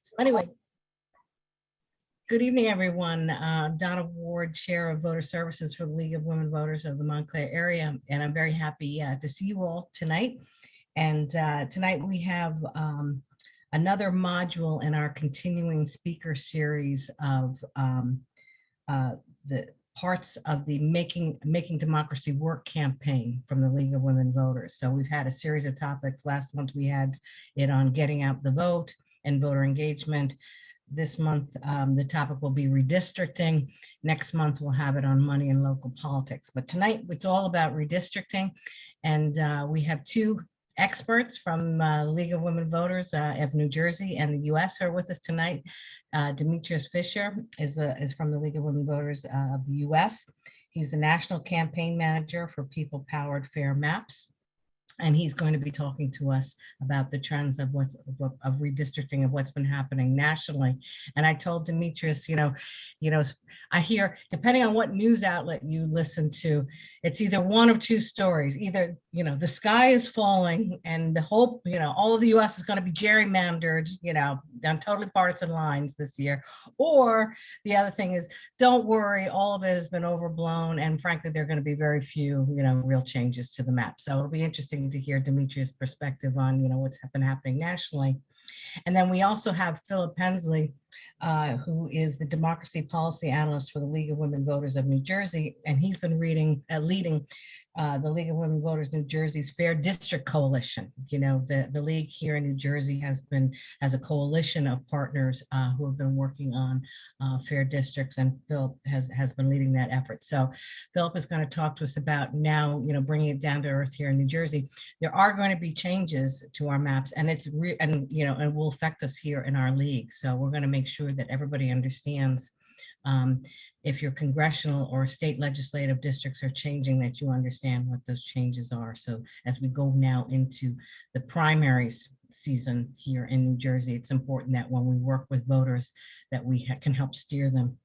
So anyway, good evening, everyone. Donna Ward, Chair of Voter Services for the League of Women Voters of the Montclair area, and I'm very happy to see you all tonight. And tonight we have another module in our continuing speaker series of the parts of the Making Democracy Work campaign from the League of Women Voters. So we've had a series of topics. Last month we had it on getting out the vote and voter engagement. This month, the topic will be redistricting. Next month, we'll have it on money and local politics. But tonight, it's all about redistricting. And we have two experts from League of Women Voters of New Jersey and the US who are with us tonight. Demetrius Fisher is from the League of Women Voters of the US. He's the National Campaign Manager for People Powered Fair Maps. And he's going to be talking to us about the trends of redistricting, of what's been happening nationally. And I told Demetrius, I hear, depending on what news outlet you listen to, it's either one of two stories. Either, the sky is falling and the whole, all of the US is going to be gerrymandered, on totally partisan lines this year. Or the other thing is, don't worry, all of it has been overblown. And frankly, there are going to be very few, real changes to the map. So it'll be interesting to hear Demetrius' perspective on, what's been happening nationally. And then we also have Phillip Hensley, who is the Democracy Policy Analyst for the League of Women Voters of New Jersey. And he's been leading the League of Women Voters New Jersey's Fair District Coalition. The league here in New Jersey has a coalition of partners who have been working on fair districts, and Philip has been leading that effort. So Philip is going to talk to us about now, bringing it down to earth here in New Jersey. There are going to be changes to our maps, and and will affect us here in our league. So we're going to make sure that everybody understands if your congressional or state legislative districts are changing, that you understand what those changes are. So as we go now into the primaries season here in New Jersey, it's important that when we work with voters that we can help steer them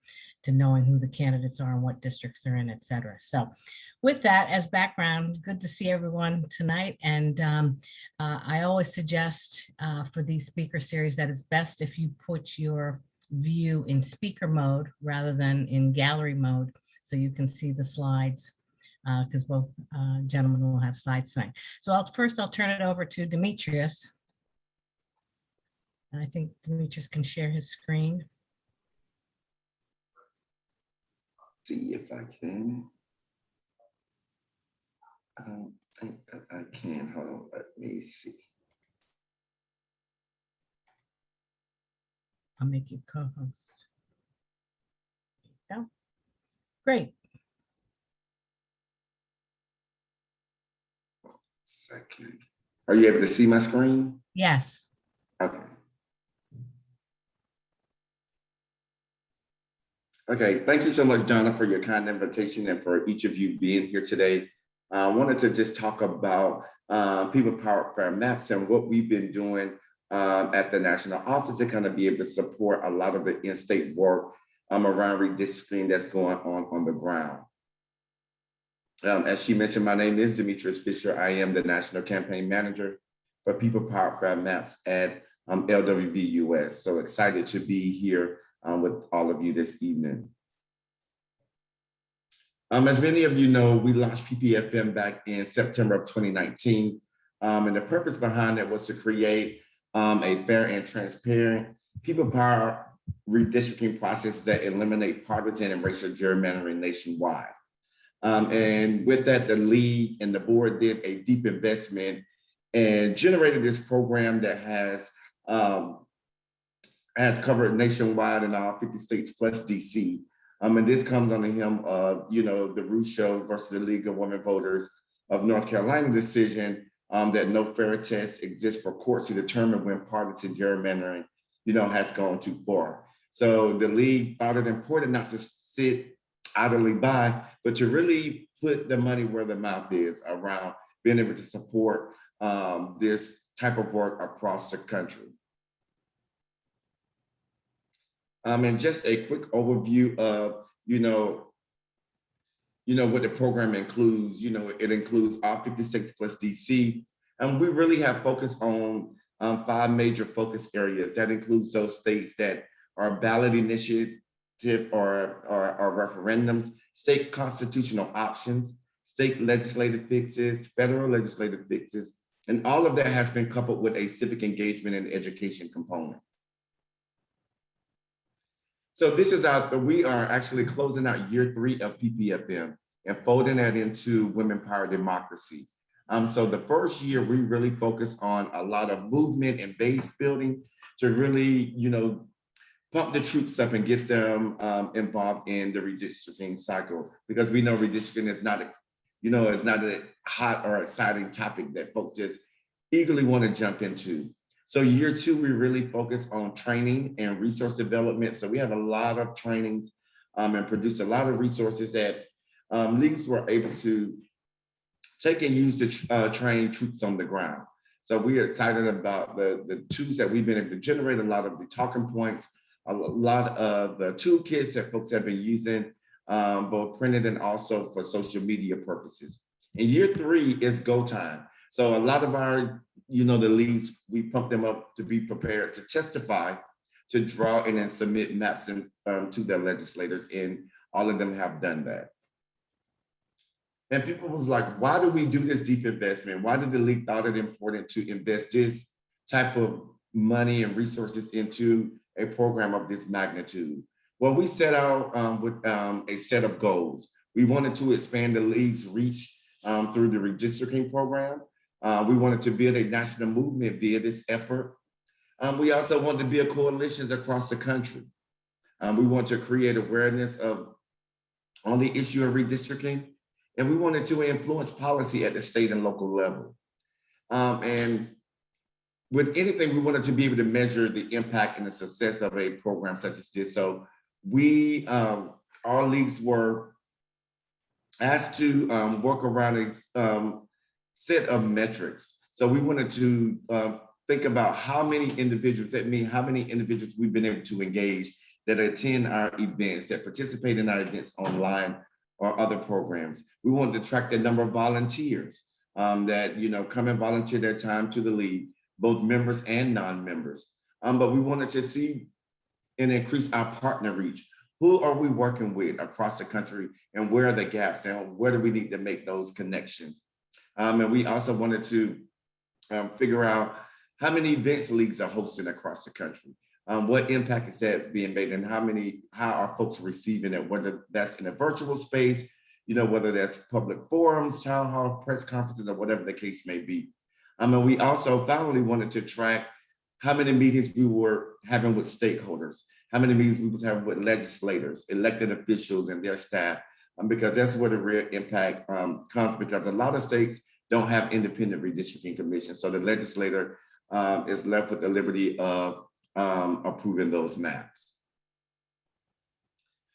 to knowing who the candidates are and what districts they're in, et cetera. So with that as background, good to see everyone tonight. And I always suggest for these speaker series that it's best if you put your view in speaker mode rather than in gallery mode, so you can see the slides, because both gentlemen will have slides tonight. So I'll turn it over to Demetrius. And I think Demetrius can share his screen. See if I can. I don't think that I can. Hold on, let me see. I'll make you co-host. There you go. Great. Second. Are you able to see my screen? Yes. Okay. Okay, thank you so much, Donna, for your kind invitation and for each of you being here today. I wanted to just talk about People Powered Fair Maps and what we've been doing at the national office to kind of be able to support a lot of the in-state work around redistricting that's going on the ground. As she mentioned, my name is Demetrius Fisher. I am the National Campaign Manager for People Powered Fair Maps at LWVUS. So excited to be here with all of you this evening. As many of you know, we launched PPFM back in September of 2019. And the purpose behind it was to create a fair and transparent people power redistricting process that eliminate partisan and racial gerrymandering nationwide. And with that, the league and the board did a deep investment and generated this program that has covered nationwide in all 50 states plus DC. And this comes on the hem of, the Root Show versus the League of Women Voters of North Carolina decision that no fair test exists for courts to determine when partisan gerrymandering, has gone too far. So the league thought it important not to sit idly by, but to really put the money where the mouth is around being able to support this type of work across the country. And just a quick overview of, what the program includes. It includes all 50 states plus DC. And we really have focused on 5 major focus areas. That includes those states that are ballot initiative or referendums, state constitutional options, state legislative fixes, federal legislative fixes, and all of that has been coupled with a civic engagement and education component. So this is we are actually closing out year 3 of PPFM and folding that into Women Power Democracy. So the first year we really focused on a lot of movement and base building to really, pump the troops up and get them involved in the redistricting cycle, because we know redistricting is not, it's not a hot or exciting topic that folks just eagerly want to jump into. So year 2, we really focus on training and resource development. So we have a lot of trainings and produce a lot of resources that leagues were able to take and use to train troops on the ground. So we are excited about the tools that we've been able to generate, a lot of the talking points, a lot of the toolkits that folks have been using, both printed and also for social media purposes. And year 3 is go time. So a lot of our, the leagues, we pump them up to be prepared to testify, to draw and then submit maps to their legislators, and all of them have done that. And people was like, why do we do this deep investment? Why did the league thought it important to invest this type of money and resources into a program of this magnitude? Well, we set out with a set of goals. We wanted to expand the league's reach through the redistricting program. We wanted to build a national movement via this effort. We also wanted to build coalitions across the country. We want to create awareness on the issue of redistricting. And we wanted to influence policy at the state and local level. And with anything, we wanted to be able to measure the impact and the success of a program such as this. So we, our leagues were asked to work around a set of metrics. So we wanted to think about how many individuals, how many individuals we've been able to engage that attend our events, that participate in our events online or other programs. We wanted to track the number of volunteers that come and volunteer their time to the league, both members and non-members. But we wanted to see and increase our partner reach. Who are we working with across the country, and where are the gaps, and where do we need to make those connections? And we also wanted to figure out how many events leagues are hosting across the country. What impact is that being made, and how are folks receiving it, whether that's in a virtual space, whether that's public forums, town hall, press conferences, or whatever the case may be. And we also finally wanted to track how many meetings we were having with stakeholders, how many meetings we was having with legislators, elected officials, and their staff, because that's where the real impact comes, because a lot of states don't have independent redistricting commissions. So the legislator is left with the liberty of approving those maps.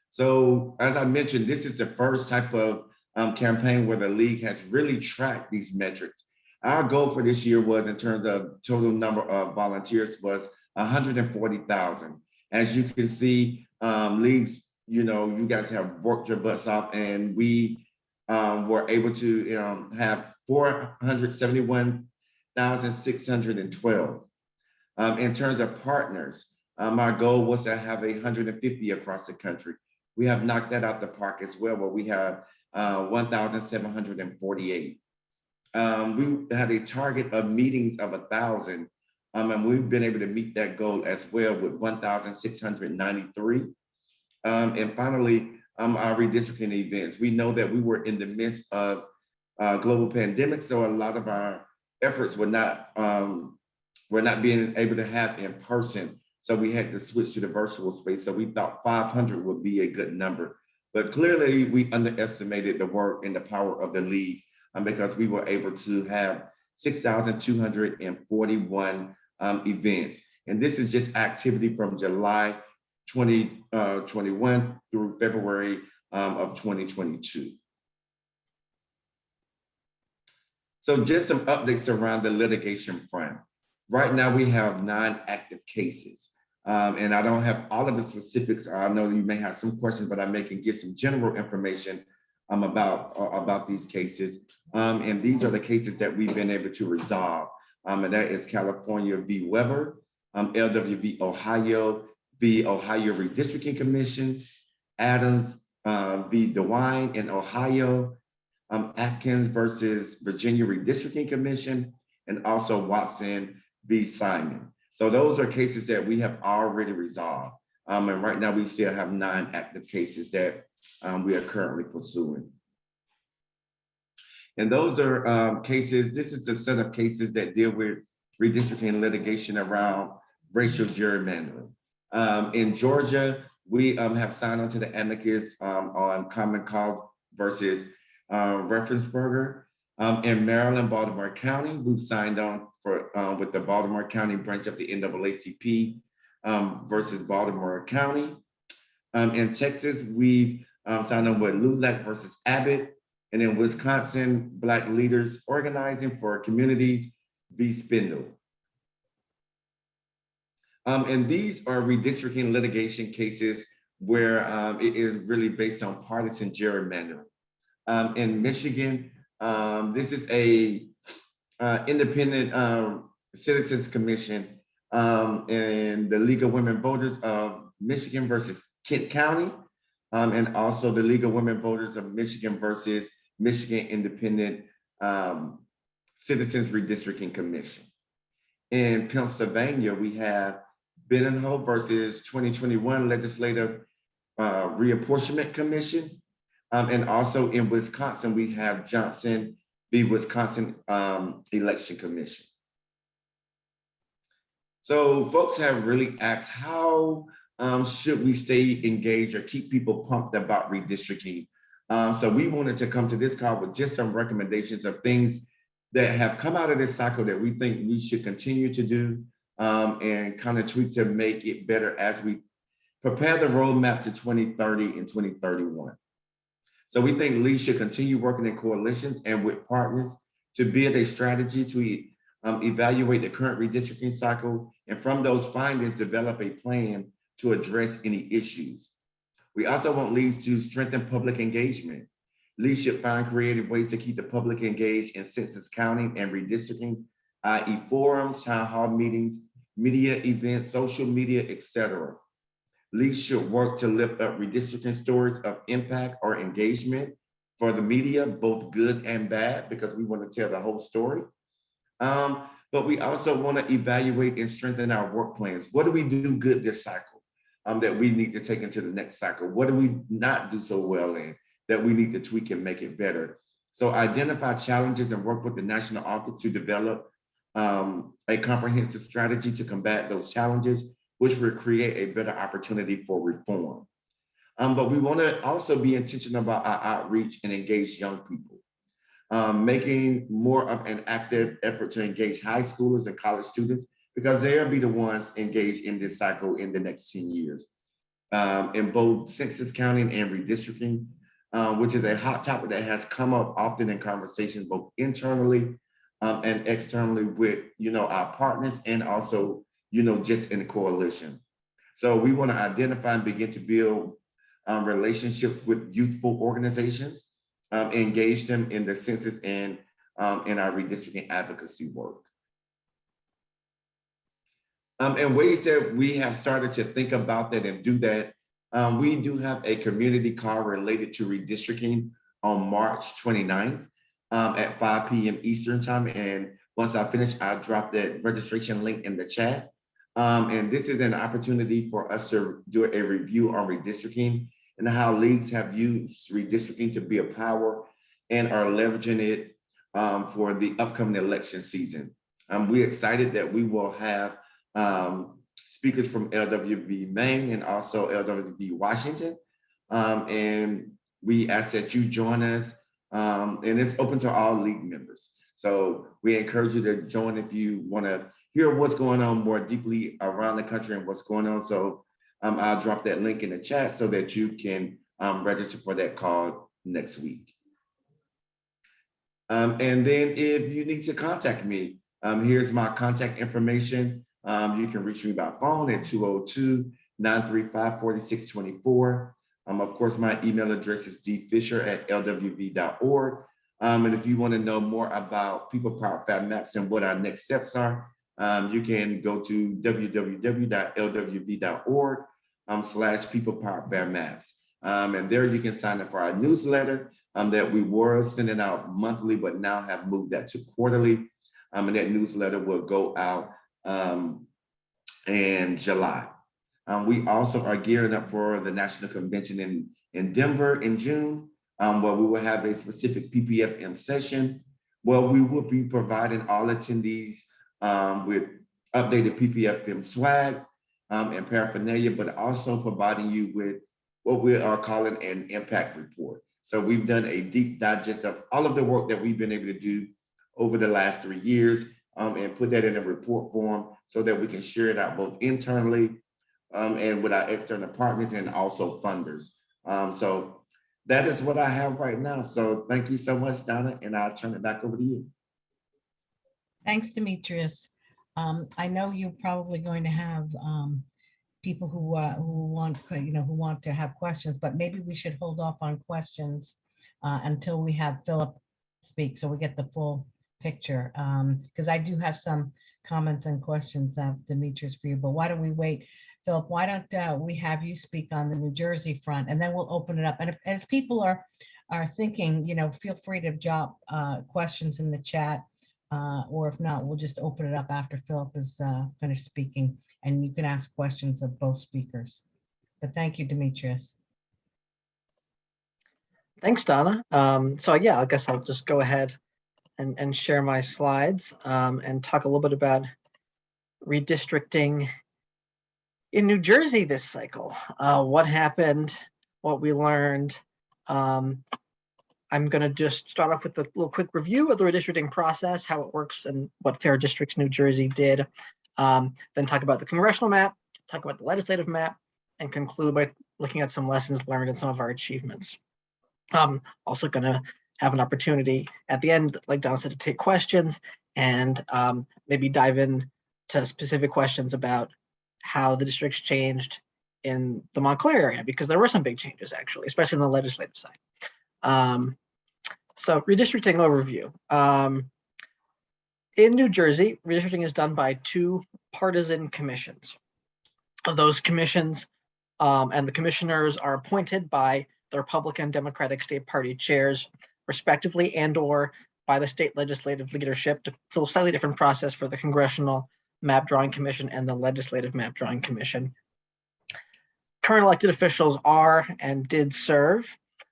So as I mentioned, this is the first type of campaign where the league has really tracked these metrics. Our goal for this year was, in terms of total number of volunteers, was 140,000. As you can see, leagues, you guys have worked your butts off, and we were able to have 471,612. In terms of partners, our goal was to have 150 across the country. We have knocked that out the park as well, where we have 1,748. We had a target of meetings of 1,000, and we've been able to meet that goal as well with 1,693. And finally, our redistricting events. We know that we were in the midst of global pandemic, so a lot of our efforts were not being able to have in person. So we had to switch to the virtual space. So we thought 500 would be a good number. But clearly we underestimated the work and the power of the league, because we were able to have 6,241 events. And this is just activity from July 2021 through February of 2022. So just some updates around the litigation front. Right now we have 9 active cases. And I don't have all of the specifics. I know you may have some questions, but I can give some general information about these cases. And these are the cases that we've been able to resolve. and that is California v. Weber, LWV Ohio v. Ohio Redistricting Commission, Adams v. DeWine in Ohio, Atkins versus Virginia Redistricting Commission, and also Watson v. Simon. So those are cases that we have already resolved. And right now we still have 9 active cases that we are currently pursuing. And those are cases, this is a set of cases that deal with redistricting litigation around racial gerrymandering. In Georgia, we have signed on to the amicus on Common Cause versus Referensberger. In Maryland, Baltimore County, we've signed on for with the Baltimore County branch of the NAACP versus Baltimore County. In Texas, we've signed on with LULAC versus Abbott. And in Wisconsin, Black Leaders Organizing for Communities v. Spindle. And these are redistricting litigation cases where it is really based on partisan gerrymandering. In Michigan, this is a independent citizens commission and the League of Women Voters of Michigan versus Kent County, and also the League of Women Voters of Michigan versus Michigan Independent Citizens Redistricting Commission. In Pennsylvania, we have Benenho versus 2021 Legislative Reapportionment Commission. And also in Wisconsin, we have Johnson v. Wisconsin Election Commission. So folks have really asked, how should we stay engaged or keep people pumped about redistricting? So we wanted to come to this call with just some recommendations of things that have come out of this cycle that we think we should continue to do and kind of tweak to make it better as we prepare the roadmap to 2030 and 2031. So we think Lee should continue working in coalitions and with partners to build a strategy to evaluate the current redistricting cycle, and from those findings, develop a plan to address any issues. We also want leads to strengthen public engagement. Leads should find creative ways to keep the public engaged in census counting and redistricting, i.e. forums, town hall meetings, media events, social media, etc. Leads should work to lift up redistricting stories of impact or engagement for the media, both good and bad, because we want to tell the whole story. But we also want to evaluate and strengthen our work plans. What do we do good this cycle that we need to take into the next cycle? What do we not do so well in that we need to tweak and make it better? So identify challenges and work with the national office to develop a comprehensive strategy to combat those challenges, which will create a better opportunity for reform. But we want to also be intentional about our outreach and engage young people, making more of an active effort to engage high schoolers and college students, because they'll be the ones engaged in this cycle in the next 10 years. In both census counting and redistricting, which is a hot topic that has come up often in conversations, both internally and externally with, our partners, and also, just in the coalition. So we want to identify and begin to build relationships with youthful organizations, engage them in the census and in our redistricting advocacy work. And ways that we have started to think about that and do that, we do have a community call related to redistricting on March 29th at 5 p.m. Eastern time. And once I finish, I'll drop that registration link in the chat. And this is an opportunity for us to do a review on redistricting and how leagues have used redistricting to be a power and are leveraging it for the upcoming election season. We're excited that we will have speakers from LWV Maine and also LWV Washington. And we ask that you join us, and it's open to all league members. So we encourage you to join if you want to hear what's going on more deeply around the country and what's going on. So I'll drop that link in the chat so that you can register for that call next week. And then if you need to contact me, here's my contact information. You can reach me by phone at 202-935-4624. Of course, my email address is dfisher@lwv.org. And if you want to know more about People Power Fab Maps and what our next steps are, you can go to www.lwv.org/People Power Fab Maps. And there you can sign up for our newsletter that we were sending out monthly, but now have moved that to quarterly. And that newsletter will go out in July. We also are gearing up for the National Convention in Denver in June, where we will have a specific PPFM session, where we will be providing all attendees with updated PPFM swag and paraphernalia, but also providing you with what we are calling an impact report. So we've done a deep digest of all of the work that we've been able to do over the last 3 years and put that in a report form so that we can share it out both internally and with our external partners and also funders. So that is what I have right now. So thank you so much, Donna, and I'll turn it back over to you. Thanks, Demetrius. I know you're probably going to have people who want to have questions, but maybe we should hold off on questions until we have Phillip speak, so we get the full picture. Because I do have some comments and questions, Demetrius, for you. But why don't we wait, Phillip? Why don't we have you speak on the New Jersey front, and then we'll open it up. And if, as people are thinking, feel free to drop questions in the chat, or if not, we'll just open it up after Phillip is finished speaking, and you can ask questions of both speakers. But thank you, Demetrius. Thanks, Donna. So yeah, I guess I'll just go ahead and share my slides and talk a little bit about redistricting in New Jersey this cycle. What happened, what we learned. I'm going to just start off with a little quick review of the redistricting process, how it works, and what Fair Districts New Jersey did. Then talk about the congressional map, talk about the legislative map, and conclude by looking at some lessons learned and some of our achievements. Also going to have an opportunity at the end, like Donna said, to take questions and maybe dive in to specific questions about how the districts changed in the Montclair area, because there were some big changes actually, especially on the legislative side. So redistricting overview. In New Jersey, redistricting is done by 2 partisan commissions. Those commissions and the commissioners are appointed by the Republican and Democratic state party chairs, respectively, and or by the state legislative leadership. It's a slightly different process for the Congressional Map Drawing Commission and the Legislative Map Drawing Commission. Current elected officials are and did serve.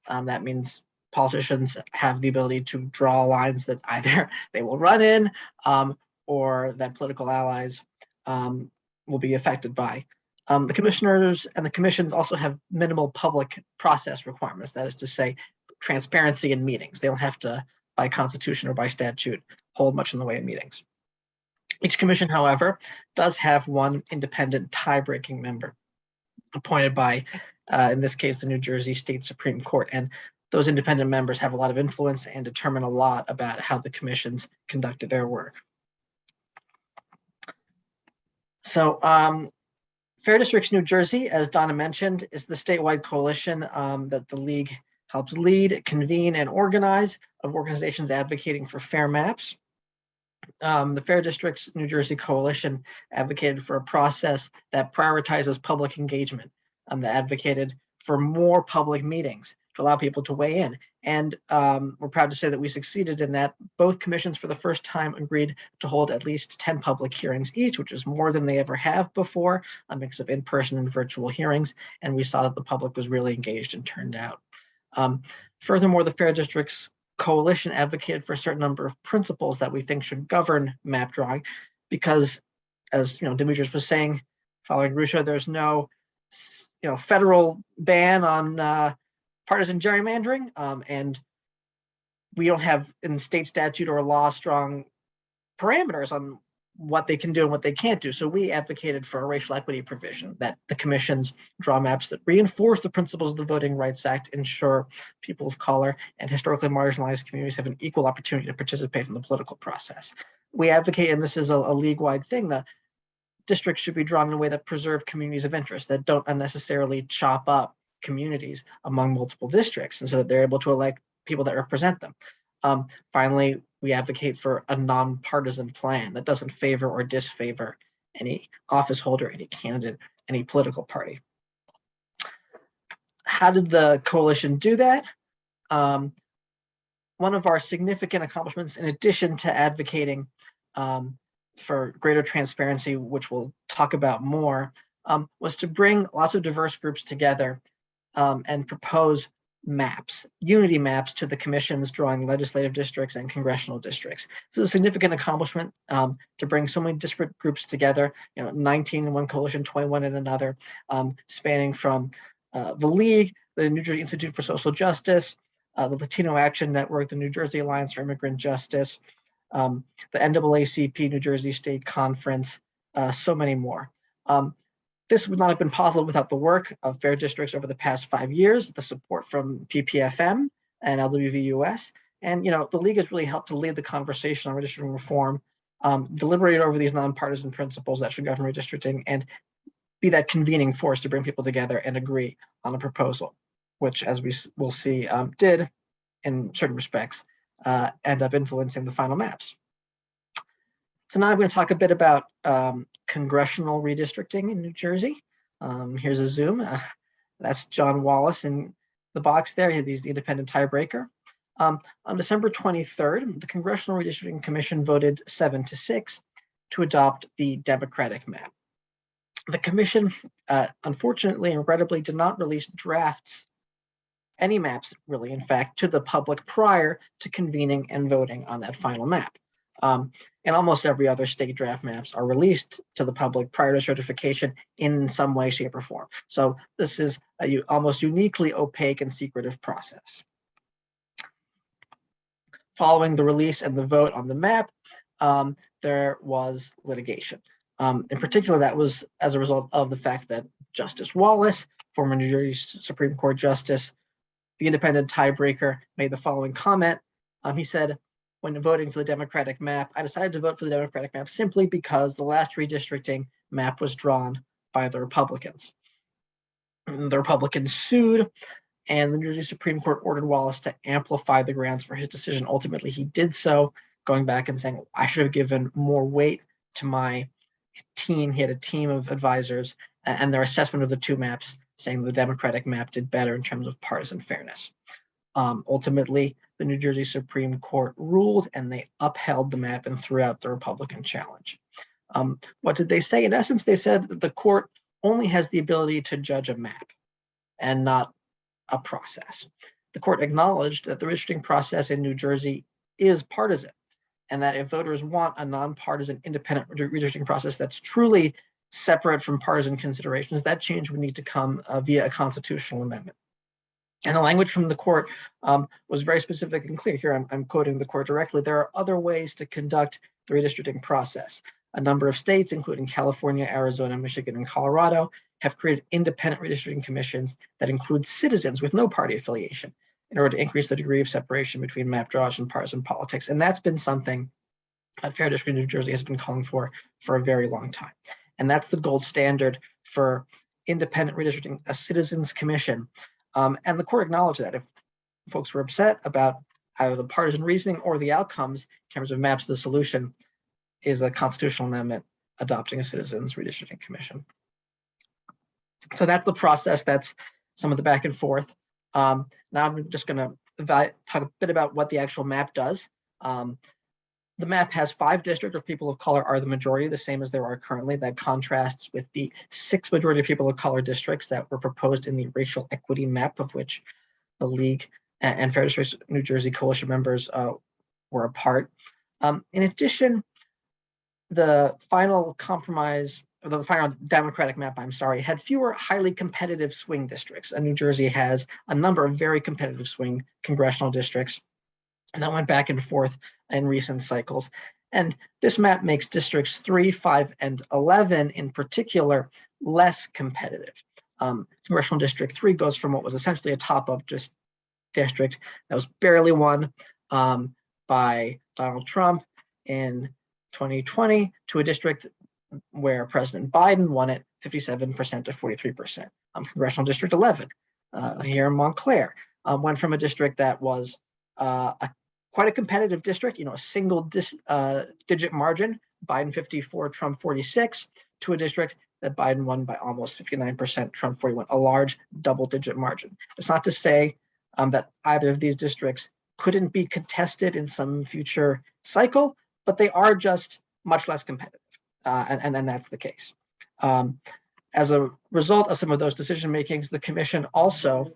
That means politicians have the ability to draw lines that either they will run in or that political allies will be affected by. The commissioners and the commissions also have minimal public process requirements. That is to say, transparency in meetings. They don't have to, by constitution or by statute, hold much in the way of meetings. Each commission, however, does have one independent tie-breaking member appointed by, in this case, the New Jersey State Supreme Court. And those independent members have a lot of influence and determine a lot about how the commissions conducted their work. So Fair Districts New Jersey, as Donna mentioned, is the statewide coalition that the League helps lead, convene, and organize of organizations advocating for fair maps. The Fair Districts New Jersey Coalition advocated for a process that prioritizes public engagement, that advocated for more public meetings to allow people to weigh in. And we're proud to say that we succeeded in that. Both commissions for the first time agreed to hold at least 10 public hearings each, which is more than they ever have before, a mix of in-person and virtual hearings. And we saw that the public was really engaged and turned out. Furthermore, the Fair Districts Coalition advocated for a certain number of principles that we think should govern map drawing, because, as Demetrius was saying, following Russia, there's no federal ban on partisan gerrymandering, and we don't have in state statute or law strong parameters on what they can do and what they can't do. So we advocated for a racial equity provision that the commissions draw maps that reinforce the principles of the Voting Rights Act, ensure people of color and historically marginalized communities have an equal opportunity to participate in the political process. We advocate, and this is a league-wide thing, that districts should be drawn in a way that preserve communities of interest, that don't unnecessarily chop up communities among multiple districts, and so that they're able to elect people that represent them. Finally, we advocate for a nonpartisan plan that doesn't favor or disfavor any office holder, any candidate, any political party. How did the coalition do that? One of our significant accomplishments, in addition to advocating for greater transparency, which we'll talk about more, was to bring lots of diverse groups together and propose maps, unity maps to the commissions drawing legislative districts and congressional districts. This is a significant accomplishment to bring so many disparate groups together, 19 in one coalition, 21 in another, spanning from the League, the New Jersey Institute for Social Justice, the Latino Action Network, the New Jersey Alliance for Immigrant Justice, the NAACP New Jersey State Conference, so many more. This would not have been possible without the work of fair districts over the past 5 years, the support from PPFM and LWVUS. And the League has really helped to lead the conversation on redistricting reform, deliberate over these nonpartisan principles that should govern redistricting, and be that convening force to bring people together and agree on a proposal, which, as we will see, did, in certain respects, end up influencing the final maps. So now I'm going to talk a bit about congressional redistricting in New Jersey. Here's a zoom. That's John Wallace in the box there. He's the independent tiebreaker. On December 23rd, the Congressional Redistricting Commission voted 7-6 to adopt the Democratic map. The commission, unfortunately and regrettably, did not release drafts, any maps really, in fact, to the public prior to convening and voting on that final map. And almost every other state draft maps are released to the public prior to certification in some way, shape, or form. So this is a almost uniquely opaque and secretive process. Following the release and the vote on the map, there was litigation. In particular, that was as a result of the fact that Justice Wallace, former New Jersey Supreme Court Justice, the independent tiebreaker, made the following comment. He said, when voting for the Democratic map, I decided to vote for the Democratic map simply because the last redistricting map was drawn by the Republicans. The Republicans sued, and the New Jersey Supreme Court ordered Wallace to amplify the grounds for his decision. Ultimately, he did so, going back and saying, I should have given more weight to my team. He had a team of advisors, and their assessment of the two maps, saying the Democratic map did better in terms of partisan fairness. Ultimately, the New Jersey Supreme Court ruled, and they upheld the map and threw out the Republican challenge. What did they say? In essence, they said that the court only has the ability to judge a map and not a process. The court acknowledged that the redistricting process in New Jersey is partisan, and that if voters want a nonpartisan, independent redistricting process that's truly separate from partisan considerations, that change would need to come via a constitutional amendment. And the language from the court was very specific and clear. Here I'm quoting the court directly. There are other ways to conduct the redistricting process. A number of states, including California, Arizona, Michigan, and Colorado, have created independent redistricting commissions that include citizens with no party affiliation in order to increase the degree of separation between map drawers and partisan politics. And that's been something that Fair Districting New Jersey has been calling for a very long time. And that's the gold standard for independent redistricting, a citizens commission. And the court acknowledged that if folks were upset about either the partisan reasoning or the outcomes in terms of maps, the solution is a constitutional amendment adopting a citizens redistricting commission. So that's the process. That's some of the back and forth. Now I'm just going to talk a bit about what the actual map does. The map has 5 districts where people of color are the majority, the same as there are currently. That contrasts with the 6 majority of people of color districts that were proposed in the racial equity map, of which the League and Fair Districts New Jersey coalition members were a part. In addition, the final compromise, or the final Democratic map, had fewer highly competitive swing districts. And New Jersey has a number of very competitive swing congressional districts. And that went back and forth in recent cycles. And this map makes districts 3, 5, and 11 in particular less competitive. Congressional District 3 goes from what was essentially a top of just district that was barely won by Donald Trump in 2020 to a district where President Biden won it 57% to 43%. Congressional District 11 here in Montclair went from a district that was quite a competitive district, a single digit margin, Biden 54, Trump 46, to a district that Biden won by almost 59%, Trump 41, a large double-digit margin. It's not to say that either of these districts couldn't be contested in some future cycle, but they are just much less competitive, and that's the case. As a result of some of those decision makings, the commission also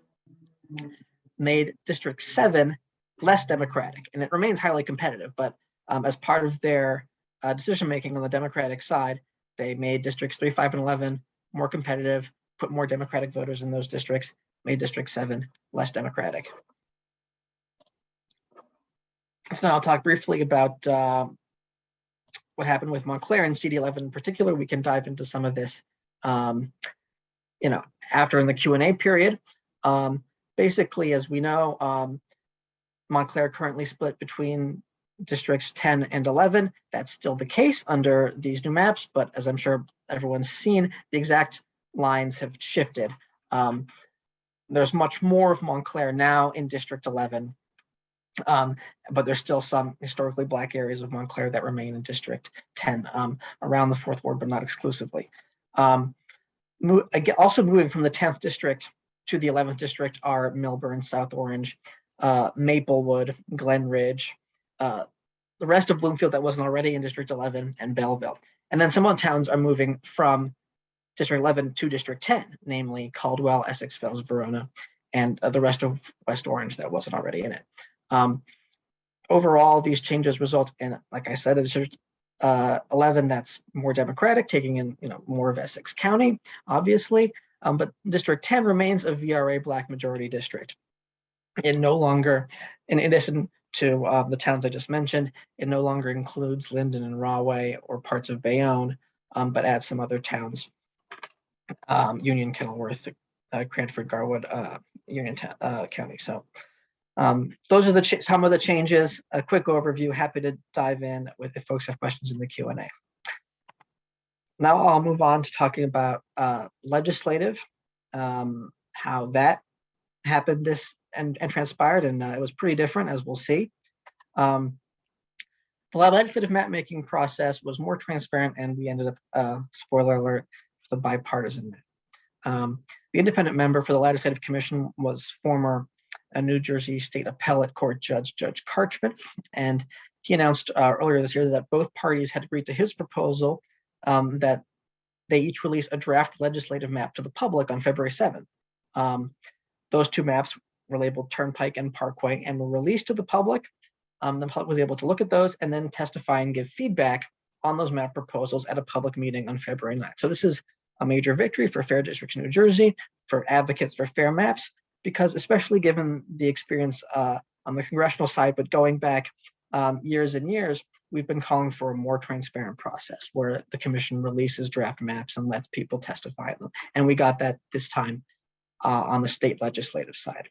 made District 7 less democratic, and it remains highly competitive, but as part of their decision making on the Democratic side, they made Districts 3, 5, and 11 more competitive, put more Democratic voters in those districts, made District 7 less democratic. So now I'll talk briefly about what happened with Montclair and CD11 in particular. We can dive into some of this, after in the Q&A period. Basically, as we know, Montclair currently split between districts 10 and 11. That's still the case under these new maps, but as I'm sure everyone's seen, the exact lines have shifted. There's much more of Montclair now in District 11, but there's still some historically Black areas of Montclair that remain in District 10, around the 4th Ward, but not exclusively. Also moving from the 10th District to the 11th District are Milburn, South Orange, Maplewood, Glen Ridge, the rest of Bloomfield that wasn't already in District 11, and Belleville. And then some towns are moving from District 11 to District 10, namely Caldwell, Essex Fells, Verona, and the rest of West Orange that wasn't already in it. Overall, these changes result in, like I said, a District 11 that's more democratic, taking in more of Essex County, obviously, but District 10 remains a VRA Black majority district. It no longer, in addition to the towns I just mentioned, it no longer includes Linden and Rahway or parts of Bayonne, but adds some other towns, Union, Kenilworth, Cranford, Garwood, Union County. So those are some of the changes. A quick overview. Happy to dive in if folks have questions in the Q&A. Now I'll move on to talking about legislative, how that happened and transpired, and it was pretty different, as we'll see. The legislative map making process was more transparent, and we ended up, spoiler alert, with a bipartisan map. The independent member for the Legislative Commission was former New Jersey State Appellate Court Judge Karchman, and he announced earlier this year that both parties had agreed to his proposal that they each release a draft legislative map to the public on February 7th. Those two maps were labeled Turnpike and Parkway and were released to the public. The public was able to look at those and then testify and give feedback on those map proposals at a public meeting on February 9th. So this is a major victory for fair districts in New Jersey, for advocates for fair maps, because especially given the experience on the congressional side, but going back years and years, we've been calling for a more transparent process where the commission releases draft maps and lets people testify on them. And we got that this time on the state legislative side.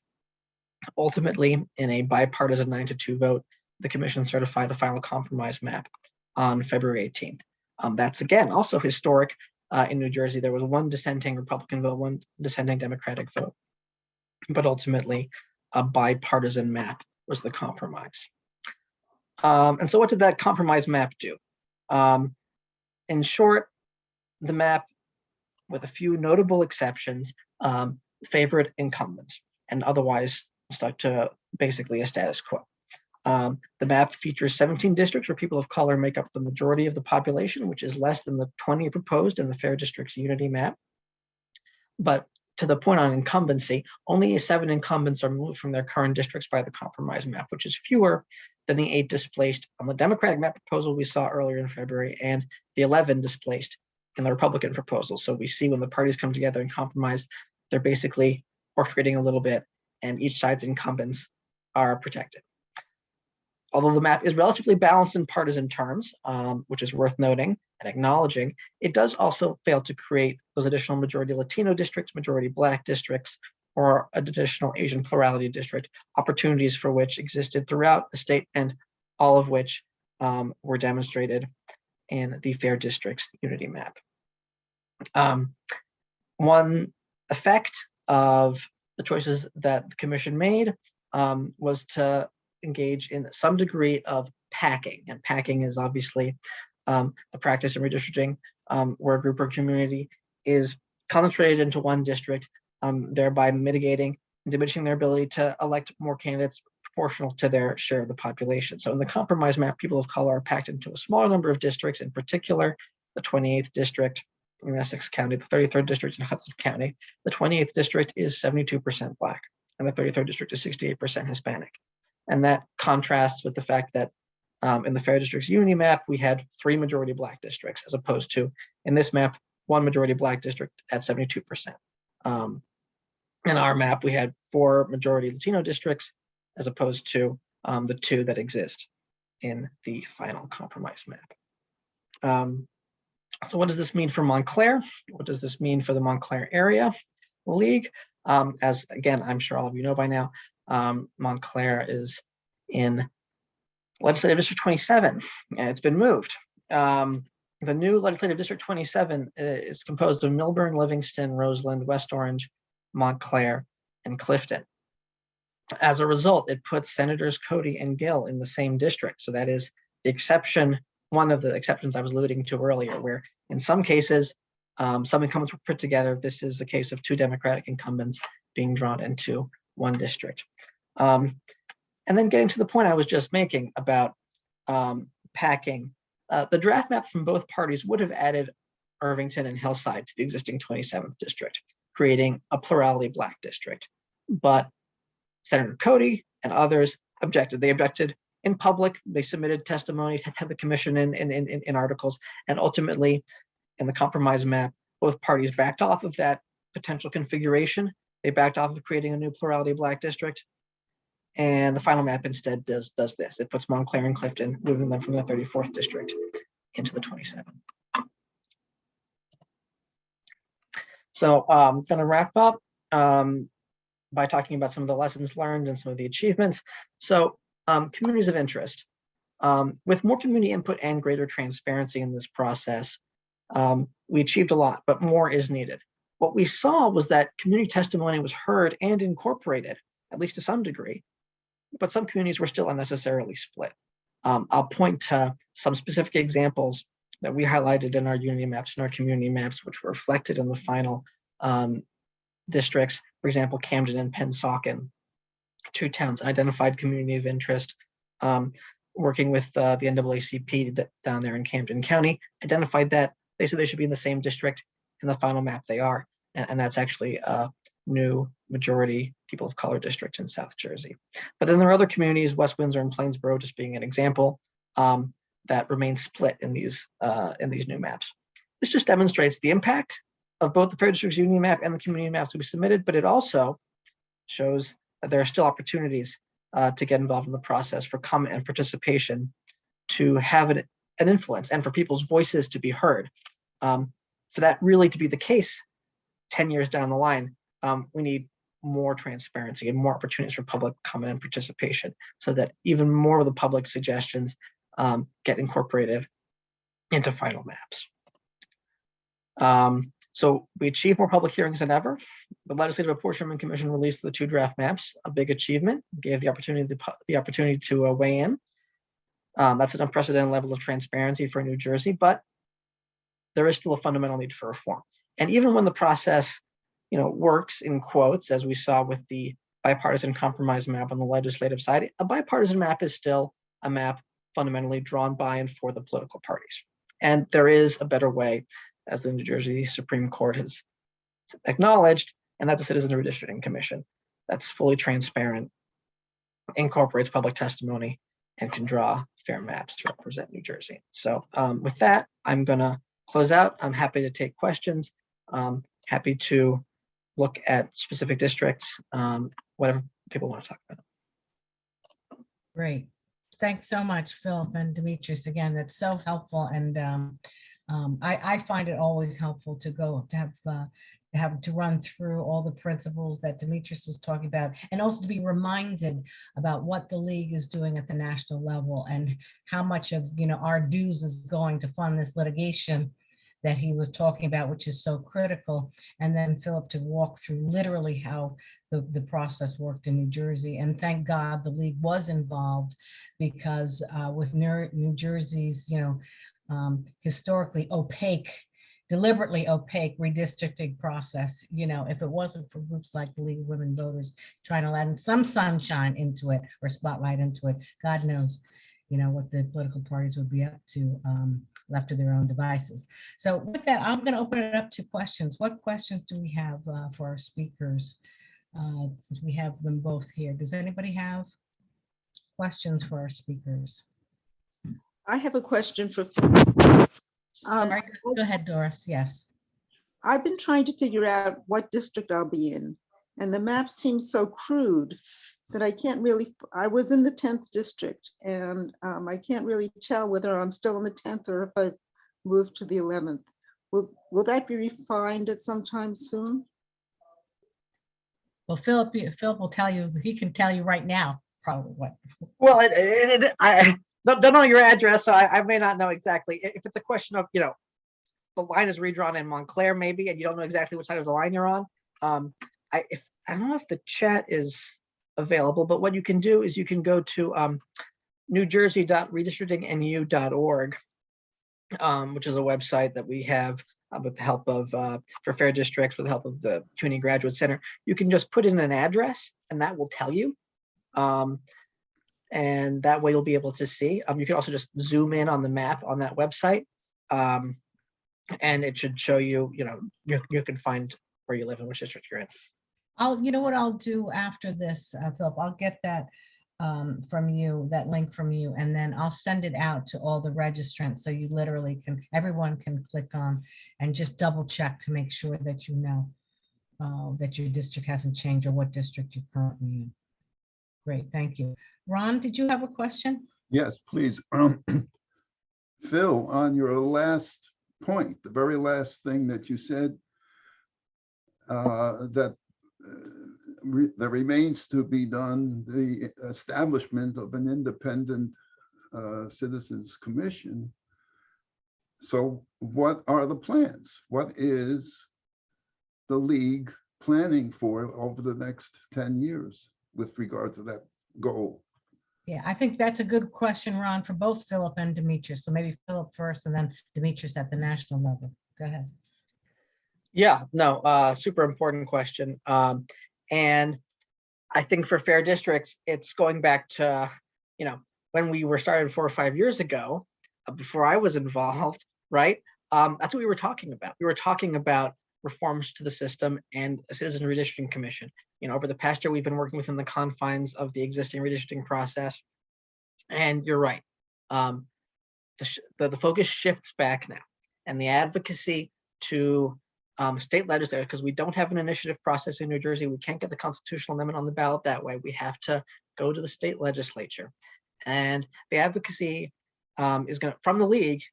Ultimately, in a bipartisan 9-2 vote, the commission certified a final compromise map on February 18th. That's again also historic in New Jersey. There was one dissenting Republican vote, one dissenting Democratic vote, but ultimately a bipartisan map was the compromise. And so what did that compromise map do? In short, the map, with a few notable exceptions, favored incumbents and otherwise stuck to basically a status quo. The map features 17 districts where people of color make up the majority of the population, which is less than the 20 proposed in the Fair Districts Unity map. But to the point on incumbency, only 7 incumbents are moved from their current districts by the compromise map, which is fewer than the 8 displaced on the Democratic map proposal we saw earlier in February and the 11 displaced in the Republican proposal. So we see when the parties come together and compromise, they're basically orchestrating a little bit, and each side's incumbents are protected. Although the map is relatively balanced in partisan terms, which is worth noting and acknowledging, it does also fail to create those additional majority Latino districts, majority Black districts, or an additional Asian plurality district, opportunities for which existed throughout the state and all of which were demonstrated in the Fair Districts Unity map. One effect of the choices that the commission made was to engage in some degree of packing. And packing is obviously a practice in redistricting where a group or community is concentrated into one district, thereby mitigating and diminishing their ability to elect more candidates proportional to their share of the population. So in the compromise map, people of color are packed into a smaller number of districts, in particular, the 28th district in Essex County, the 33rd district in Hudson County. The 28th district is 72% Black, and the 33rd district is 68% Hispanic. And that contrasts with the fact that in the Fair Districts Unity map, we had 3 majority Black districts, as opposed to, in this map, 1 majority Black district at 72%. In our map, we had 4 majority Latino districts, as opposed to the 2 that exist in the final compromise map. So what does this mean for Montclair? What does this mean for the Montclair area league? As again, I'm sure all of you know by now, Montclair is in Legislative District 27, and it's been moved. The new Legislative District 27 is composed of Milburn, Livingston, Roseland, West Orange, Montclair, and Clifton. As a result, it puts Senators Cody and Gill in the same district. So that is the exception, one of the exceptions I was alluding to earlier, where in some cases, some incumbents were put together. This is the case of 2 Democratic incumbents being drawn into one district. And then getting to the point I was just making about packing, the draft map from both parties would have added Irvington and Hillside to the existing 27th district, creating a plurality Black district. But Senator Cody and others objected. They objected in public. They submitted testimony to the commission in articles, and ultimately, in the compromise map, both parties backed off of that potential configuration. They backed off of creating a new plurality Black district, and the final map instead does this. It puts Montclair and Clifton, moving them from the 34th district into the 27th. So I'm going to wrap up by talking about some of the lessons learned and some of the achievements. So communities of interest. With more community input and greater transparency in this process, we achieved a lot, but more is needed. What we saw was that community testimony was heard and incorporated, at least to some degree, but some communities were still unnecessarily split. I'll point to some specific examples that we highlighted in our unity maps and our community maps, which were reflected in the final districts. For example, Camden and Pennsauken, 2 towns identified community of interest, working with the NAACP down there in Camden County, identified that. They said they should be in the same district. In the final map, they are. And that's actually a new majority people of color district in South Jersey. But then there are other communities, West Windsor and Plainsboro just being an example, that remain split in these new maps. This just demonstrates the impact of both the Fair Districts Union map and the community maps we submitted, but it also shows that there are still opportunities to get involved in the process, for comment and participation to have an influence, and for people's voices to be heard. For that really to be the case 10 years down the line, we need more transparency and more opportunities for public comment and participation, so that even more of the public suggestions get incorporated into final maps. So we achieved more public hearings than ever. The Legislative Apportionment Commission released the 2 draft maps, a big achievement, gave the opportunity to weigh in. That's an unprecedented level of transparency for New Jersey, but there is still a fundamental need for reform. And even when the process, works in quotes, as we saw with the bipartisan compromise map on the legislative side, a bipartisan map is still a map fundamentally drawn by and for the political parties. And there is a better way, as the New Jersey Supreme Court has acknowledged, and that's a Citizen Redistricting Commission that's fully transparent, incorporates public testimony, and can draw fair maps to represent New Jersey. So with that, I'm gonna close out. I'm happy to take questions. Happy to look at specific districts, whatever people want to talk about. Great. Thanks so much, Philip and Demetrius. Again, that's so helpful. And I find it always helpful to have to run through all the principles that Demetrius was talking about, and also to be reminded about what the league is doing at the national level and how much of our dues is going to fund this litigation that he was talking about, which is so critical. And then Phillip to walk through literally how the process worked in New Jersey. And thank God the league was involved, because with New Jersey's, historically opaque, deliberately opaque redistricting process, if it wasn't for groups like the League of Women Voters trying to let some sunshine into it or spotlight into it, God knows, what the political parties would be up to, left to their own devices. So with that, I'm going to open it up to questions. What questions do we have for our speakers? Since we have them both here, does anybody have questions for our speakers? I have a question for All right, go ahead, Doris. Yes. I've been trying to figure out what district I'll be in, and the map seems so crude that I can't really, I was in the 10th district, and I can't really tell whether I'm still in the 10th or if I moved to the 11th. Will that be refined at some time soon? Well, Phillip will tell you, he can tell you right now, probably what. Well, I don't know your address, so I may not know exactly. If it's a question of, the line is redrawn in Montclair maybe, and you don't know exactly which side of the line you're on. I don't know if the chat is available, but what you can do is you can go to newjersey.redistrictingnu.org, which is a website that we have with the help of, for fair districts, with the help of the CUNY Graduate Center. You can just put in an address and that will tell you. And that way you'll be able to see. You can also just zoom in on the map on that website. And it should show you, you can find where you live and which district you're in. You know what I'll do after this, Phillip, I'll get that from you, that link from you, and then I'll send it out to all the registrants, so you literally everyone can click on and just double check to make sure that that your district hasn't changed or what district you're currently in. Great, thank you. Ron, did you have a question? Yes, please. Phil, on your last point, the very last thing that you said, that there remains to be done the establishment of an independent citizens commission. So what are the plans? What is the league planning for over the next 10 years with regard to that goal? Yeah, I think that's a good question, Ron, for both Phillip and Demetrius. So maybe Phillip first and then Demetrius at the national level. Go ahead. Yeah, no, super important question. And I think for fair districts, it's going back to, when we were started 4 or 5 years ago, before I was involved, right? That's what we were talking about. We were talking about reforms to the system and a citizen redistricting commission. Over the past year, we've been working within the confines of the existing redistricting process. And you're right. The focus shifts back now, and the advocacy to state legislators, because we don't have an initiative process in New Jersey. We can't get the constitutional amendment on the ballot that way. We have to go to the state legislature. And the advocacy is going to, from the league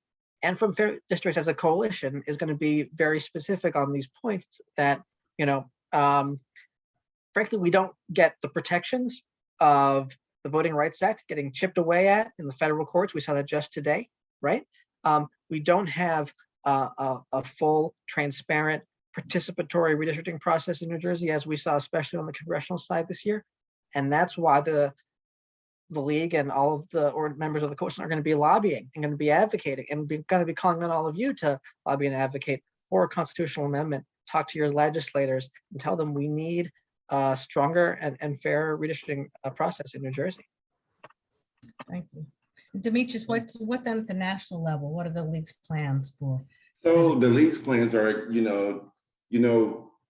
and from fair districts as a coalition, is going to be very specific on these points that, frankly, we don't get the protections of the Voting Rights Act getting chipped away at in the federal courts. We saw that just today, right? We don't have a full, transparent, participatory redistricting process in New Jersey, as we saw, especially on the congressional side this year. And that's why the league and all of the members of the coalition are going to be lobbying and going to be advocating and going to be calling on all of you to lobby and advocate for a constitutional amendment. Talk to your legislators and tell them we need a stronger and fair redistricting process in New Jersey. Thank you. Demetrius, what then at the national level? What are the league's plans for? So the league's plans are,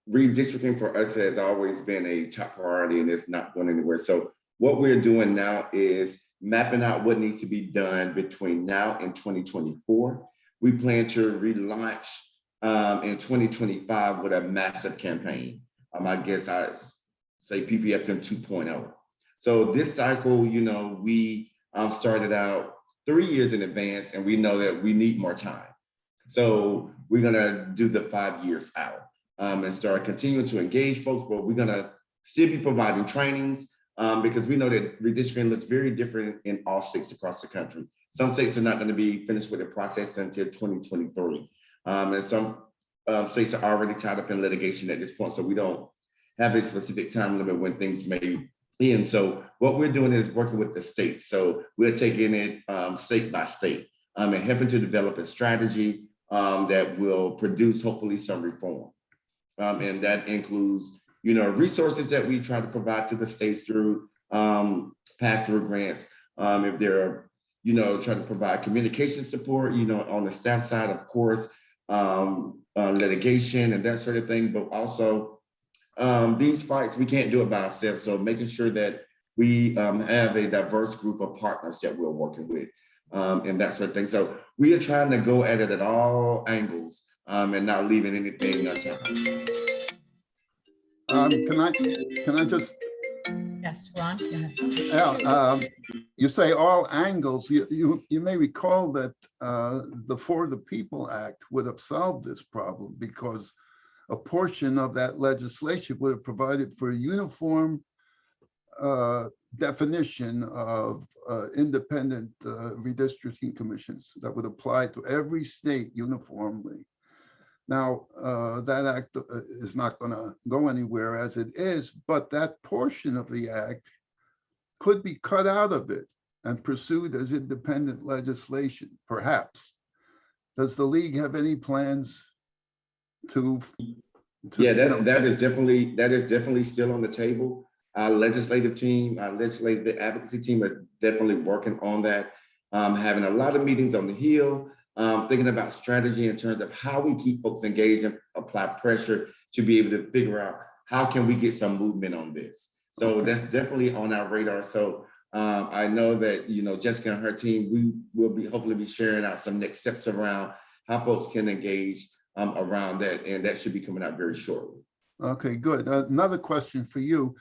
redistricting for us has always been a top priority, and it's not going anywhere. So what we're doing now is mapping out what needs to be done between now and 2024. We plan to relaunch in 2025 with a massive campaign. I guess I'd say PPFM 2.0. So this cycle, we started out 3 years in advance, and we know that we need more time. So we're gonna do the 5 years out and start continuing to engage folks, but we're gonna still be providing trainings because we know that redistricting looks very different in all states across the country. Some states are not gonna be finished with the process until 2023. And some states are already tied up in litigation at this point, so we don't have a specific time limit when things may end. So what we're doing is working with the states. So we're taking it state by state and helping to develop a strategy that will produce hopefully some reform. And that includes, resources that we try to provide to the states through pass-through grants. If they're, trying to provide communication support, on the staff side, of course, litigation and that sort of thing, but also these fights, we can't do it by ourselves. So making sure that we have a diverse group of partners that we're working with and that sort of thing. So we are trying to go at it at all angles and not leaving anything untouched. Can I just? Yes, Ron, go ahead. Yeah, you say all angles. You may recall that the For the People Act would have solved this problem because a portion of that legislation would have provided for a uniform definition of independent redistricting commissions that would apply to every state uniformly. Now, that act is not going to go anywhere as it is, but that portion of the act could be cut out of it and pursued as independent legislation, perhaps. Does the league have any plans to yeah, that is definitely still on the table. Our legislative team, our legislative advocacy team is definitely working on that, having a lot of meetings on the Hill, thinking about strategy in terms of how we keep folks engaged and apply pressure to be able to figure out how can we get some movement on this. So that's definitely on our radar. So I know that, Jessica and her team, we will hopefully be sharing out some next steps around how folks can engage around that, and that should be coming out very shortly. Okay, good. Another question for you.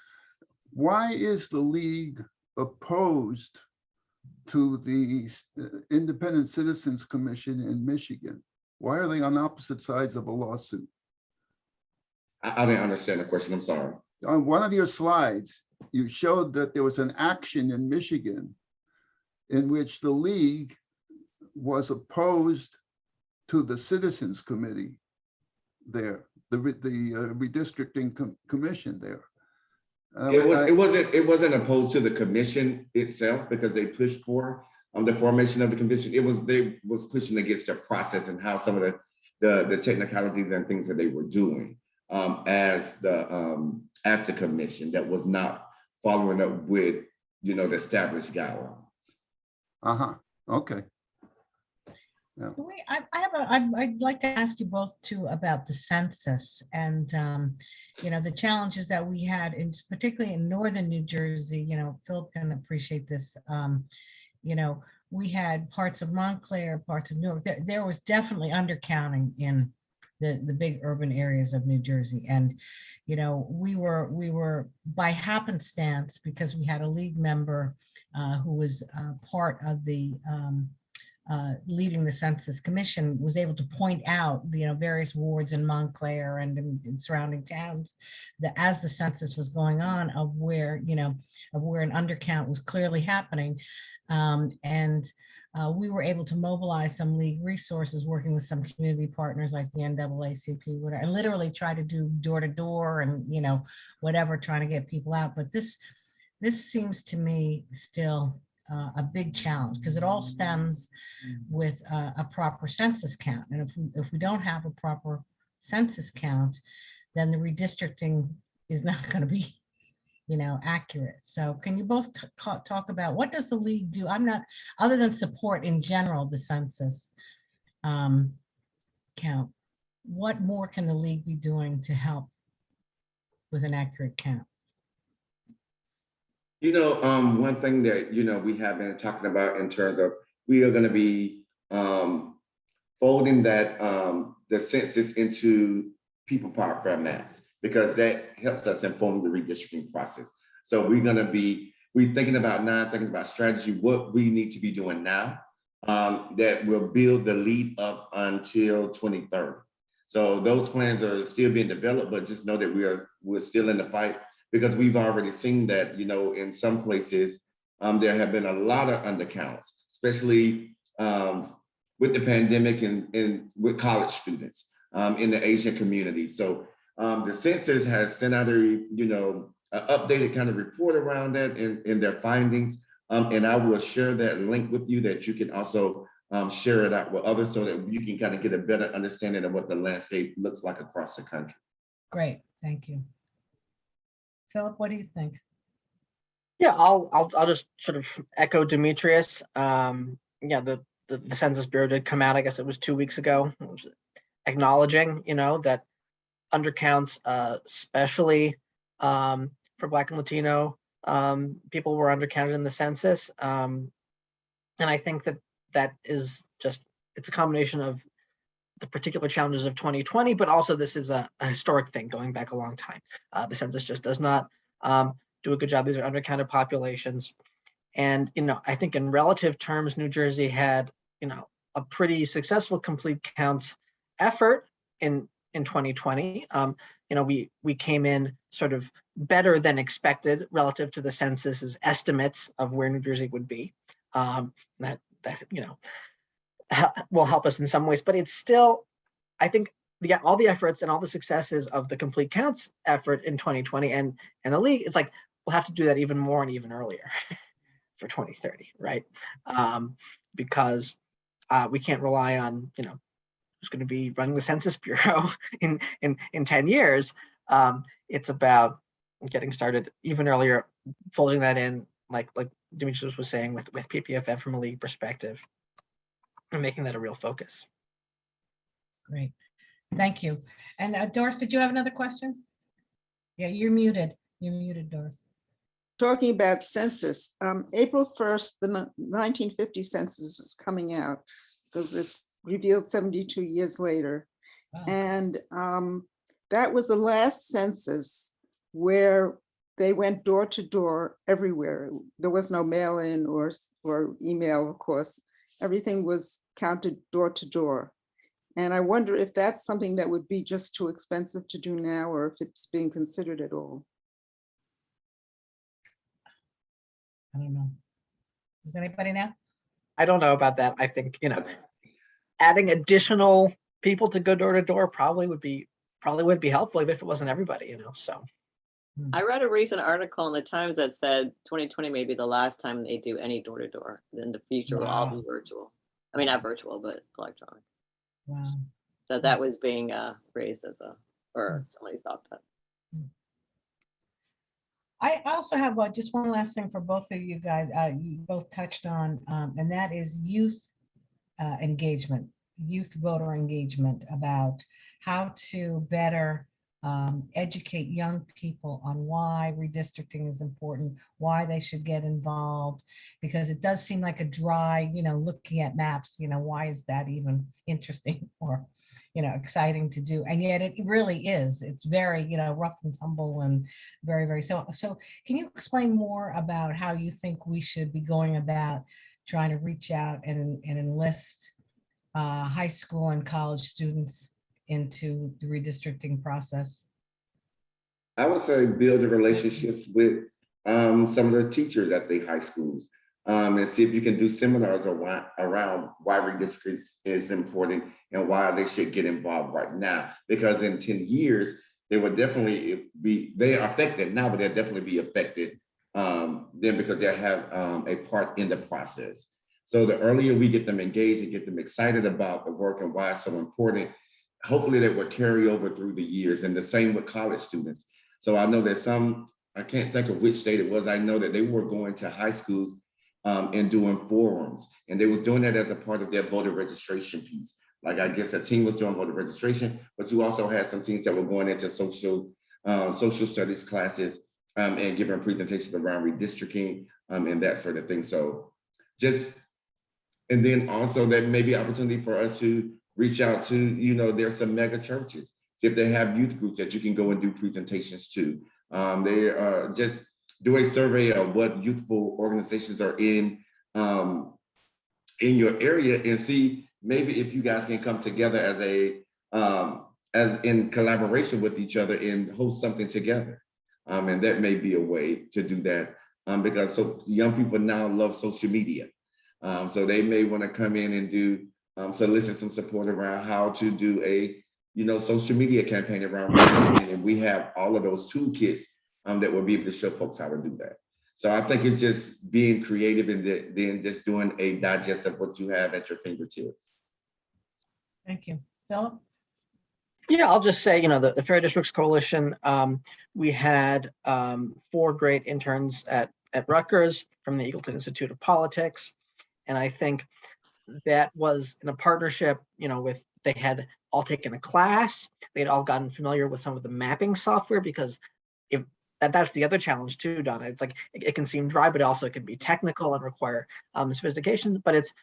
Why is the league opposed to the Independent Citizens Commission in Michigan? Why are they on opposite sides of a lawsuit? I didn't understand the question, I'm sorry. On one of your slides, you showed that there was an action in Michigan in which the league was opposed to the Citizens Committee there, the redistricting commission there. It wasn't opposed to the commission itself because they pushed for the formation of the commission. They was pushing against the process and how some of the technicalities and things that they were doing as the commission that was not following up with the established guidelines. Okay. Yeah. I'd like to ask you both too about the census and the challenges that we had, particularly in northern New Jersey. Philip can appreciate this. We had parts of Montclair, parts of Newark. There was definitely undercounting in the big urban areas of New Jersey, and we were by happenstance, because we had a league member who was part of the leading the Census Commission, was able to point out various wards in Montclair and in surrounding towns that as the census was going on of where an undercount was clearly happening. We were able to mobilize some league resources, working with some community partners like the NAACP, whatever, and literally try to do door to door and whatever, trying to get people out. But this seems to me still a big challenge, because it all stems with a proper census count. And if we don't have a proper census count, then the redistricting is not going to be accurate. So can you both talk about what does the league do? I'm not, other than support in general the census count, what more can the league be doing to help with an accurate count? One thing that we have been talking about in terms of, we are going to be folding that the census into people power fair maps, because that helps us inform the redistricting process. So we're thinking about strategy, what we need to be doing now that will build the lead up until 2030. So those plans are still being developed, but just know that we're still in the fight, because we've already seen that in some places there have been a lot of undercounts, especially with the pandemic and with college students in the Asian community. So the census has sent out an updated kind of report around that and their findings. And I will share that link with you that you can also share it out with others so that you can kind of get a better understanding of what the landscape looks like across the country. Great, thank you. Philip, what do you think? Yeah, I'll just sort of echo Demetrius. Yeah, the Census Bureau did come out, I guess it was 2 weeks ago, acknowledging, that undercounts, especially for Black and Latino people, were undercounted in the census. And I think that is just, it's a combination of the particular challenges of 2020, but also this is a historic thing going back a long time. The census just does not do a good job. These are undercounted populations. And, I think in relative terms, New Jersey had, a pretty successful complete counts effort in 2020. We came in sort of better than expected relative to the census's estimates of where New Jersey would be. That will help us in some ways, but it's still, I think, all the efforts and all the successes of the complete counts effort in 2020 and the league, it's like, we'll have to do that even more and even earlier for 2030, right? Because we can't rely on, who's going to be running the Census Bureau in 10 years. It's about getting started even earlier, folding that in, like Demetrius was saying, with PPFF from a league perspective, and making that a real focus. Great, thank you. And Doris, did you have another question? Yeah, you're muted. You're muted, Doris. Talking about census, April 1st, the 1950 census is coming out because it's revealed 72 years later. Wow. And that was the last census where they went door to door everywhere. There was no mail-in or email, of course. Everything was counted door to door. And I wonder if that's something that would be just too expensive to do now, or if it's being considered at all. I don't know. Does anybody know? I don't know about that. I think, adding additional people to go door to door probably would be helpful, even if it wasn't everybody, so. I read a recent article in the Times that said 2020 may be the last time they do any door to door. Then the future will all be virtual. I mean, not virtual, but electronic. Wow. So that was being raised as somebody thought that. I also have just one last thing for both of you guys. You both touched on, and that is youth engagement, youth voter engagement, about how to better educate young people on why redistricting is important, why they should get involved, because it does seem like a dry, looking at maps, why is that even interesting or, exciting to do? And yet it really is. It's very, rough and tumble and very, very so. Can you explain more about how you think we should be going about trying to reach out and enlist high school and college students into the redistricting process? I would say build the relationships with some of the teachers at the high schools and see if you can do seminars around why redistricting is important and why they should get involved right now. Because in 10 years, they will definitely they are affected now, but they'll definitely be affected then because they have a part in the process. So the earlier we get them engaged and get them excited about the work and why it's so important, hopefully that will carry over through the years, and the same with college students. So I know that I can't think of which state it was, I know that they were going to high schools and doing forums, and they was doing that as a part of their voter registration piece. Like, I guess a team was doing voter registration, but you also had some teams that were going into social studies classes and giving presentations around redistricting and that sort of thing. So and then also that may be an opportunity for us to reach out to, there's some mega churches. See if they have youth groups that you can go and do presentations to. They just do a survey of what youthful organizations are in your area, and see maybe if you guys can come together as in collaboration with each other and host something together. And that may be a way to do that because young people now love social media. So they may want to come in and do solicit some support around how to do a, social media campaign around redistricting. And we have all of those toolkits that will be able to show folks how to do that. So I think it's just being creative and then just doing a digest of what you have at your fingertips. Thank you. Phillip? Yeah, I'll just say, the Fair Districts Coalition, we had 4 great interns at Rutgers from the Eagleton Institute of Politics. And I think that was in a partnership, they had all taken a class. They'd all gotten familiar with some of the mapping software, because that's the other challenge too, Donna. It's like, it can seem dry, but also it can be technical and require sophistication. But it's,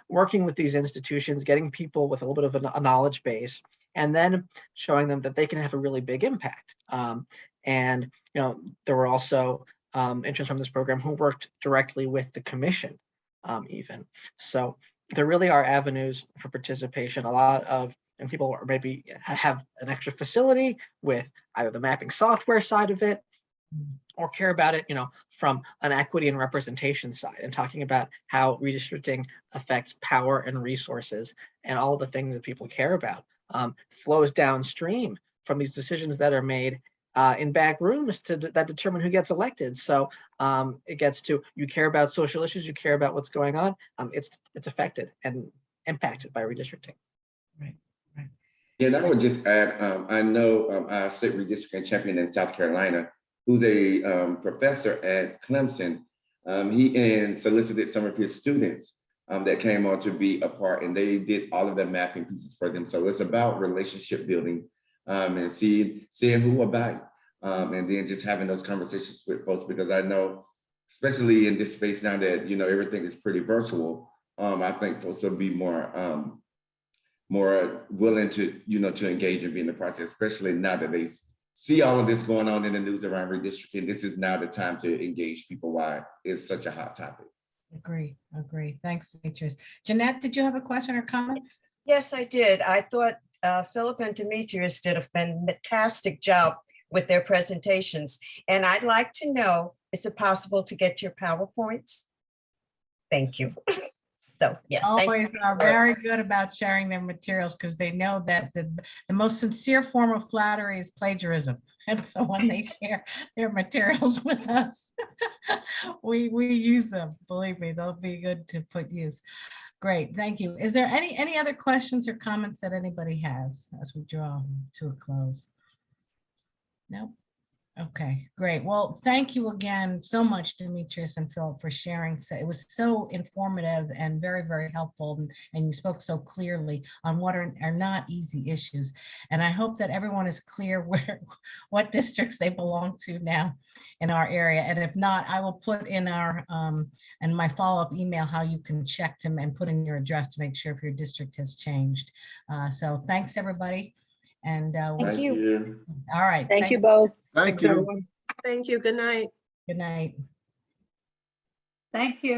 working with these institutions, getting people with a little bit of a knowledge base, and then showing them that they can have a really big impact. And there were also interns from this program who worked directly with the commission even. So there really are avenues for participation. A lot of people are maybe have an extra facility with either the mapping software side of it, or care about it, from an equity and representation side, and talking about how redistricting affects power and resources and all the things that people care about. Flows downstream from these decisions that are made in back rooms that determine who gets elected. So it gets to, you care about social issues, you care about what's going on. It's affected and impacted by redistricting. Right. Yeah, and I would just add, I know our state redistricting champion in South Carolina, who's a professor at Clemson. He solicited some of his students that came on to be a part, and they did all of the mapping pieces for them. So it's about relationship building and seeing who will buy, and then just having those conversations with folks, because I know, especially in this space now that, everything is pretty virtual, I think folks will be more willing to, to engage and be in the process, especially now that they see all of this going on in the news around redistricting. This is now the time to engage people why it's such a hot topic. Agree. Thanks, Demetrius. Jeanette, did you have a question or comment? Yes, I did. I thought Phillip and Demetrius did a fantastic job with their presentations. And I'd like to know, is it possible to get your PowerPoints? Thank you. So, yeah. Always are very good about sharing their materials, because they know that the most sincere form of flattery is plagiarism. And so when they share their materials with us, we use them. Believe me, they'll be good to put use. Great, thank you. Is there any other questions or comments that anybody has as we draw to a close? No? Okay, great. Well, thank you again so much, Demetrius and Phillip, for sharing. So it was so informative and very, very helpful. And you spoke so clearly on what are not easy issues. And I hope that everyone is clear what districts they belong to now in our area. And if not, I will put in in my follow-up email how you can check them and put in your address to make sure if your district has changed. So thanks, everybody. And Thank you. All right. Thank you both. Thank you. Thank you. Good night. Good night. Thank you.